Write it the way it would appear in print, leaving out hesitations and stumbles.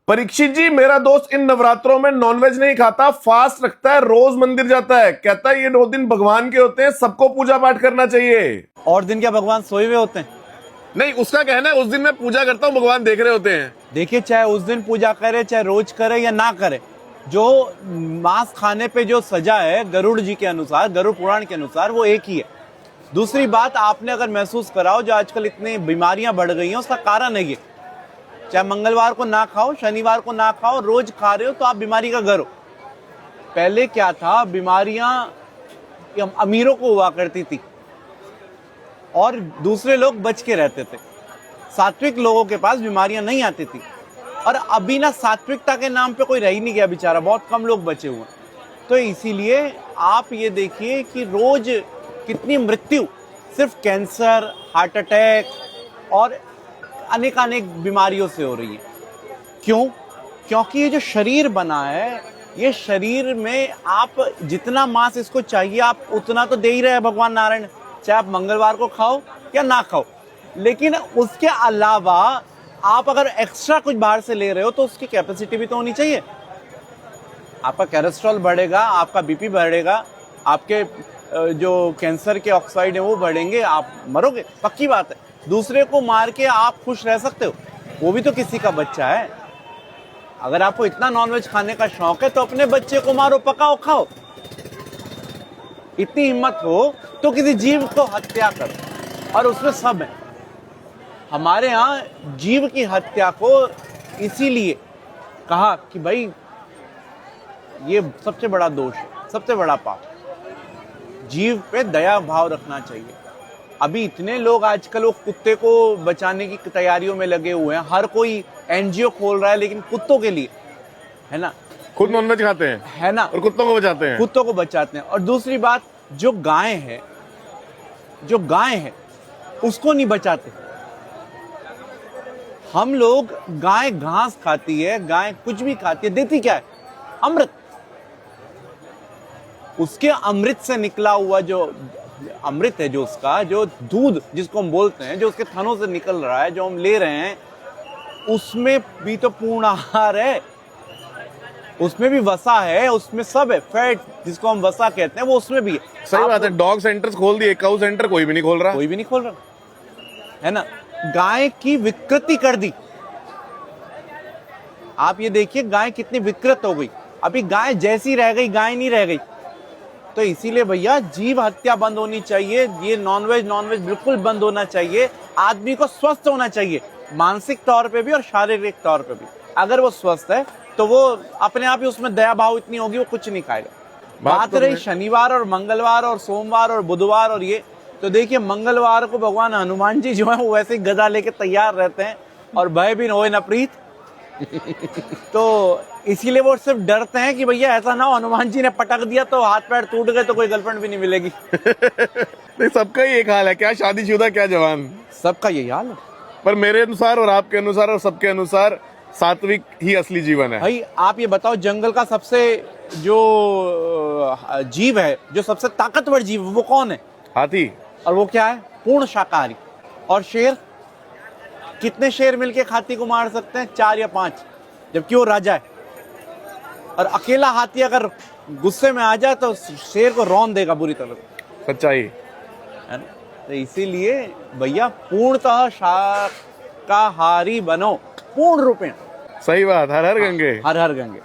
परीक्षित जी, मेरा दोस्त इन नवरात्रों में नॉनवेज नहीं खाता, फास्ट रखता है, रोज मंदिर जाता है। कहता है ये 2 दिन भगवान के होते हैं, सबको पूजा पाठ करना चाहिए। और दिन क्या भगवान सोए हुए होते हैं? नहीं, उसका कहना है उस दिन मैं पूजा करता हूँ, भगवान देख रहे होते हैं। देखिए, चाहे उस दिन पूजा करे, चाहे रोज करे या ना करे, जो मांस खाने पे जो सजा है गरुड़ जी के अनुसार, गरुड़ पुराण के अनुसार, वो एक ही है। दूसरी बात, आपने अगर महसूस कराओ जो आजकल इतनी बीमारियां बढ़ गई हैं, उसका कारण है ये। चाहे मंगलवार को ना खाओ, शनिवार को ना खाओ, रोज खा रहे हो तो आप बीमारी का घर हो। पहले क्या था, बीमारियां अमीरों को हुआ करती थी और दूसरे लोग बच के रहते थे। सात्विक लोगों के पास बीमारियां नहीं आती थी। और अभी ना सात्विकता के नाम पे कोई रह ही नहीं गया बेचारा, बहुत कम लोग बचे हुए। तो इसीलिए आप ये देखिए कि रोज कितनी मृत्यु सिर्फ कैंसर, हार्ट अटैक और अनेक बीमारियों से हो रही है। क्यों? क्योंकि ये जो शरीर बना है, ये शरीर में आप जितना मांस इसको चाहिए आप उतना तो दे ही रहे हैं भगवान नारायण, चाहे आप मंगलवार को खाओ या ना खाओ। लेकिन उसके अलावा आप अगर एक्स्ट्रा कुछ बाहर से ले रहे हो तो उसकी कैपेसिटी भी तो होनी चाहिए। आपका कोलेस्ट्रॉल बढ़ेगा, आपका बीपी बढ़ेगा, आपके जो कैंसर के ऑक्साइड है वो बढ़ेंगे, आप मरोगे, पक्की बात है। दूसरे को मार के आप खुश रह सकते हो, वो भी तो किसी का बच्चा है। अगर आपको इतना नॉनवेज खाने का शौक है तो अपने बच्चे को मारो, पकाओ, खाओ। इतनी हिम्मत हो तो किसी जीव को हत्या करो, और उसमें सब है। हमारे यहाँ जीव की हत्या को इसीलिए कहा कि भाई ये सबसे बड़ा दोष है, सबसे बड़ा पाप। जीव पे दया भाव रखना चाहिए। अभी इतने लोग आजकल वो कुत्ते को बचाने की तैयारियों में लगे हुए हैं। हर कोई एनजीओ खोल रहा है, लेकिन कुत्तों के लिए, है ना। खुद नॉनवेज खाते हैं, है ना, और कुत्तों को बचाते हैं। कुत्तों को बचाते हैं। और दूसरी बात, जो गाय है उसको नहीं बचाते। हम लोग, गाय घास खाती है, गाय कुछ भी खाती है, देती क्या है? अमृत। उसके अमृत से निकला हुआ जो अमृत है, जो उसका जो दूध जिसको हम बोलते हैं, जो उसके थनों से निकल रहा है, जो हम ले रहे हैं, उसमें भी तो पूर्ण आहार है, उसमें भी वसा है, उसमें सब है। फैट जिसको हम वसा कहते हैं वो उसमें भी है। सही बात है। डॉग सेंटर्स खोल दिए, काऊ सेंटर कोई भी नहीं खोल रहा, है ना। गाय की विकृति कर दी। आप ये देखिए गाय कितनी विकृत हो गई। अभी गाय जैसी रह गई, गाय नहीं रह गई। तो इसीलिए भैया जीव हत्या बंद होनी चाहिए। ये नॉनवेज बिल्कुल बंद होना चाहिए। आदमी को स्वस्थ होना चाहिए, मानसिक तौर पे भी और शारीरिक तौर पे भी। अगर वो स्वस्थ है तो वो अपने आप ही, उसमें दया भाव इतनी होगी, वो कुछ नहीं खाएगा। बात रही शनिवार और मंगलवार और सोमवार और बुधवार और ये, तो देखिए मंगलवार को भगवान हनुमान जी जो है वो वैसे ही गदा लेके तैयार रहते हैं, और भय भी होए न प्रीत। तो इसीलिए वो सिर्फ डरते हैं कि भैया ऐसा ना हो हनुमान जी ने पटक दिया तो हाथ पैर टूट गए तो कोई गर्लफ्रेंड भी नहीं मिलेगी। नहीं, सबका ही एक हाल है, क्या शादीशुदा क्या जवान, सबका यही हाल है। पर मेरे अनुसार और आपके अनुसार और सबके अनुसार सात्विक ही असली जीवन है। भाई आप ये बताओ, जंगल का सबसे जो जीव है, जो सबसे ताकतवर जीव, वो कौन है? हाथी। और वो क्या है? पूर्ण शाकाहारी। और शेर, कितने शेर मिलके हाथी को मार सकते हैं? 4 या 5, जबकि वो राजा है। और अकेला हाथी अगर गुस्से में आ जाए तो शेर को रौंद देगा बुरी तरह। सच्चाई है ना। तो इसीलिए भैया पूर्णतः शाकाहारी बनो, पूर्ण रूपेण। सही बात। हर हर गंगे। हर हर गंगे।